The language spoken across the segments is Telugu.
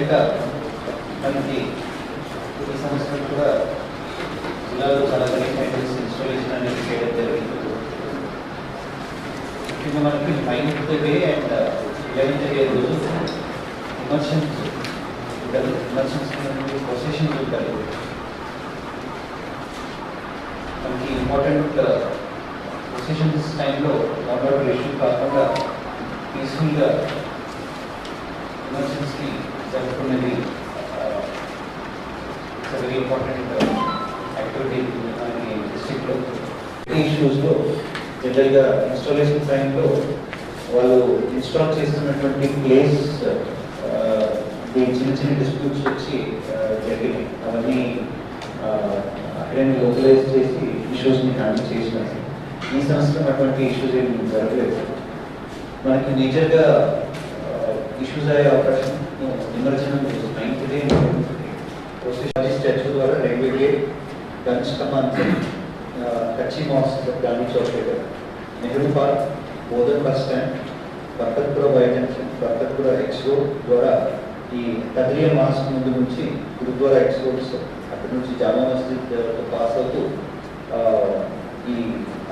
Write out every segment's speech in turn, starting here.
విధంగా మనకి ఈ సంవత్సరం కూడా జిల్లాలో చాలా గ్రీన్ ఐటమ్స్ ఇన్స్టాలేషన్ అనేది చేయడం జరిగింది. ముఖ్యంగా మనకి 9th day and 11th day రోజు ఇమర్షన్స్ ప్రొసెషన్స్ ఉంటాయి. మనకి ఇంపార్టెంట్ ప్రొసెషన్స్ టైంలో వాటర్ ఇష్యూ కాకుండా పీస్ఫుల్గా ఇమర్షన్స్ని జరుపుకునేది వెరీ ఇంపార్టెంట్ యాక్టివిటీ మనకి డిస్ట్రిక్ట్లో. ఇష్యూస్లో జనరల్గా ఇన్స్టాలేషన్ టైంలో వాళ్ళు ఇన్స్టాల్ చేస్తున్నటువంటి ప్లేస్ చిన్న చిన్న డిస్ప్యూట్స్ వచ్చి జరిగినాయి. అవన్నీ అక్కడే లోకలైజ్ చేసి ఇష్యూస్ని హ్యాండిల్ చేసినాయి. ఈ సంవత్సరం అటువంటి ఇష్యూస్ ఏమి జరగలేదు. మనకి మేజర్గా ఇష్యూస్ అయ్యే అవకాశం నిమజ్జనం 9th డే స్టాచ్యూ ద్వారా రైల్వే గేట్, గంజ్ కమాన్, కచ్చి మాస్క్, గాంధీ చౌక్ దగ్గర, Nehru park, Bodhan bus stand, Barkatpura Y junction, Barkatpura X road ద్వారా ఈ కద్రియా మాస్క్ ముందు నుంచి గురుద్వారా ఎక్స్ రోడ్స్, అక్కడి నుంచి జామా మస్జిద్ పాస్ అవుతూ ఈ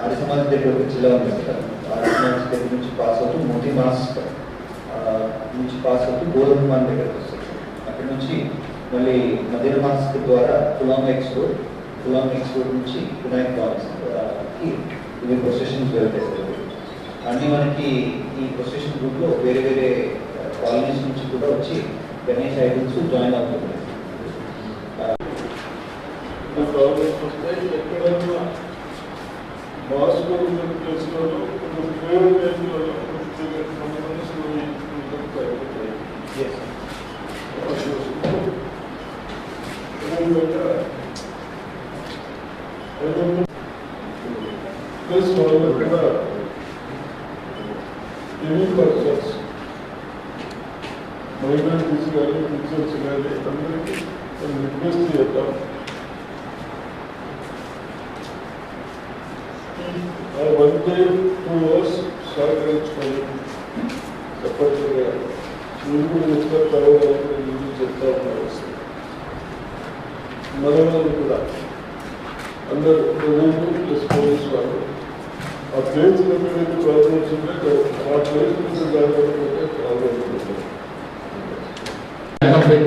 ఆర్య సమాజ్ దగ్గర ఒక జిల్లా ఉంది సార్. ఆర్య సమాజ్ దగ్గర నుంచి పాస్ అవుతూ మోదీ మాస్క్ నుంచి పాస్ అవుతూ బోధన్ మాన్ దగ్గరకు వస్తుంది. అక్కడి నుంచి మళ్ళీ మదీనా మాస్క్ ద్వారా కులాంగ్ ఎక్స్ రోడ్ నుంచి వినాయక్ బాక్స్కి ఇవి ప్రొసెషన్స్ వెళ్తాయి సార్. అన్నీ మనకి ఈ ప్రొసెషన్ గ్రూప్లో వేరే వేరే కాలనీస్ నుంచి కూడా వచ్చి గణేష్ ఐడల్స్ జాయిన్ అవుతుంది. మహిళలు తీసుకొని టీచర్స్ కానీ అందరికీ రిక్వెస్ట్ చేద్దాం. ఆ 1 day 2 hours సహకరించుకొని తప్పనిసరిగా మీరు కూడా వచ్చిన తర్వాత ముందు చెప్తా ఉన్నారు. మనవాళ్ళు కూడా అందరూ ప్రజలు ప్లస్ పోలీసు వాళ్ళు ఆ ప్లేస్ ఎక్కడైతే ప్రాబ్లమ్స్ ఉంటాయో ఆ ప్లేస్ నుంచి జాగ్రత్తగా ప్రాబ్లం ఉంటుంది.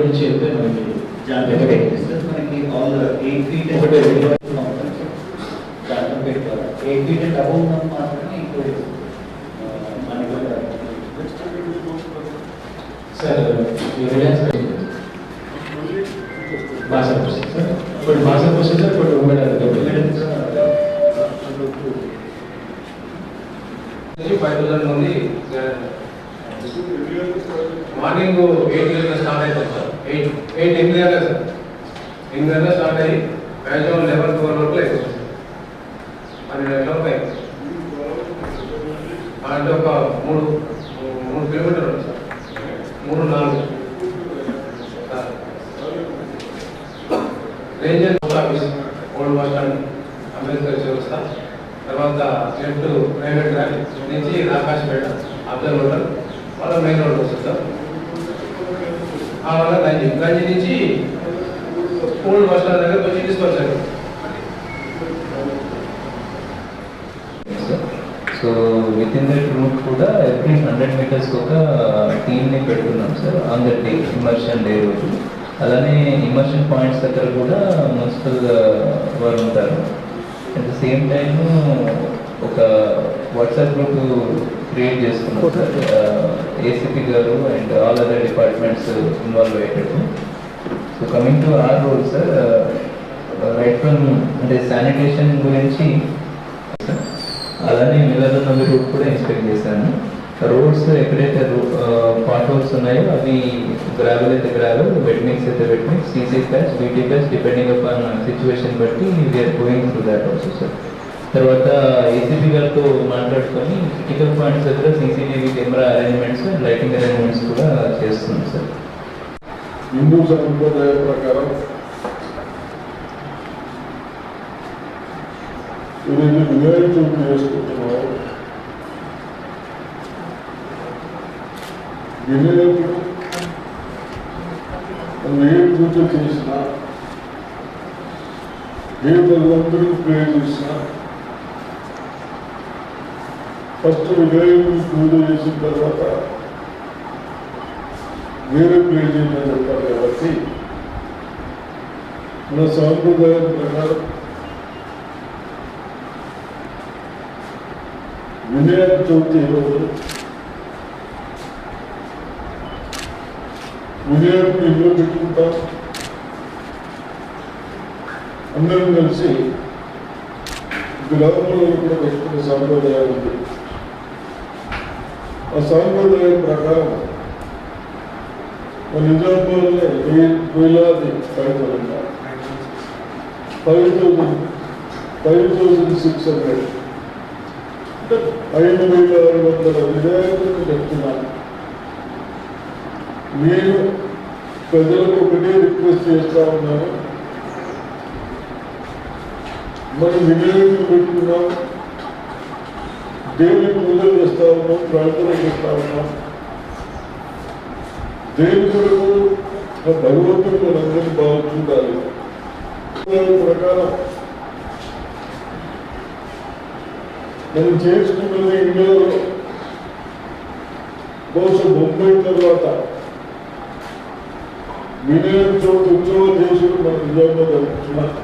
నుంచి వెళ్తే మనకి మనకి ఆల్ 8 feet ఒకటే 8 feet అండ్ అబౌవ్ మాత్రమే ఇప్పుడు సార్ రిలయన్స్ భాషా ప్రొసెస్ సార్, ఇప్పుడు భాషా ప్రొసెస్ సార్, ఇప్పుడు ఉమ్మడి 5,000 మంది మార్నింగ్ 8 గంటలకు స్టార్ట్ అవుతుంది సార్. 8 గంటలకు సార్, 8 గంటలకు స్టార్ట్ అయ్యి మ్యాక్సిమం 11-12 వరకు అయిపోతుంది. 12 గంటలకు అయిపోతుంది. అంటే ఒక 3 కిలోమీటర్లు ఉంది sir, 3-4 ranger post office, old bus stand, Ambedkar చౌరస్తా, తర్వాత లెఫ్ట్ రైల్వే ట్రాక్ నుంచి రాకాశపేట, అబ్జల్ హోటల్, వాళ్ళ మెయిన్ రోడ్ వస్తుంది సార్. వాళ్ళ గంజి నుంచి ఓల్డ్ బస్ స్టాండ్ దగ్గరకు వచ్చి తీసుకొచ్చారు. So within that route కూడా ఎవ్రీ 100 meters ఒక టీమ్ని పెడుతున్నాం sir on the day, immersion day రోజు. అలానే ఇమర్షన్ పాయింట్స్ దగ్గర కూడా మున్సిపల్ వారు ఉంటారు. అట్ ద సేమ్ టైమ్ ఒక వాట్సాప్ గ్రూప్ క్రియేట్ చేసుకున్నాం సార్, ఏసీపీ గారు and all other departments involve అయ్యేటట్టు. So coming to our road sir, right from అంటే శానిటేషన్ గురించి అలానే మిగతా రూట్ కూడా ఇన్స్పెక్ట్ చేశాను. రోడ్స్ ఎక్కడైతే పాట్ హోల్స్ ఉన్నాయో అవి గ్రావెల్ అయితే గ్రావెల్, వెట్ మిక్స్ అయితే wet mix, CC patch, BT patch depending upon situation బట్టి we're going through that also sir. తర్వాత ఏసీపీ గారితో మాట్లాడుకొని క్రిటికల్ పాయింట్స్ దగ్గర CCTV camera arrangements, lighting arrangements కూడా చేస్తున్నాం సార్. హిందూ సంప్రదాయ ప్రకారం ఇది వినాయక చవితి చేసుకుంటున్నాం. వినాయకుడు మనం ఏ పూజ చేసినా ఏ భగవంతుడికి ప్రేర్ చేసినా ఫస్ట్ వినాయకుడికి పూజ చేసిన తర్వాత వేరే ప్రేర్ చేయమని చెప్తారు కాబట్టి మన సాంప్రదాయం ప్రకారం వినాయక చవితి రోజు వినాయకుడు ఇంట్లో పెట్టుకుంటాం, అందరం కలిసి గ్రామంలో కూడా పెట్టుకునే సాంప్రదాయం ఉంది. ఆ సాంప్రదాయం ప్రకారం మన నిజామాబాద్లో వేలాది 5,600 అంటే 5,600 వినాయకులను చెప్తున్నాను. నేను ప్రజలకు ఒకటే రిక్వెస్ట్ చేస్తా ఉన్నాను, మనం వినియోగం పెట్టుకున్నాం, దేవుని పూజలు చేస్తా ఉన్నాం, ప్రార్థన చేస్తా ఉన్నాం. దేవుని కొరకు భగవంతుడు మనందరినీ బాగుండాలి. ప్రకారం మనం చేసుకున్నది ఇండియాలో బహుశా ముంబై తర్వాత వినాయక చవితి ఉత్సవం చేసుకుని మన నిజామాబాద్ జరుగుతున్నారు.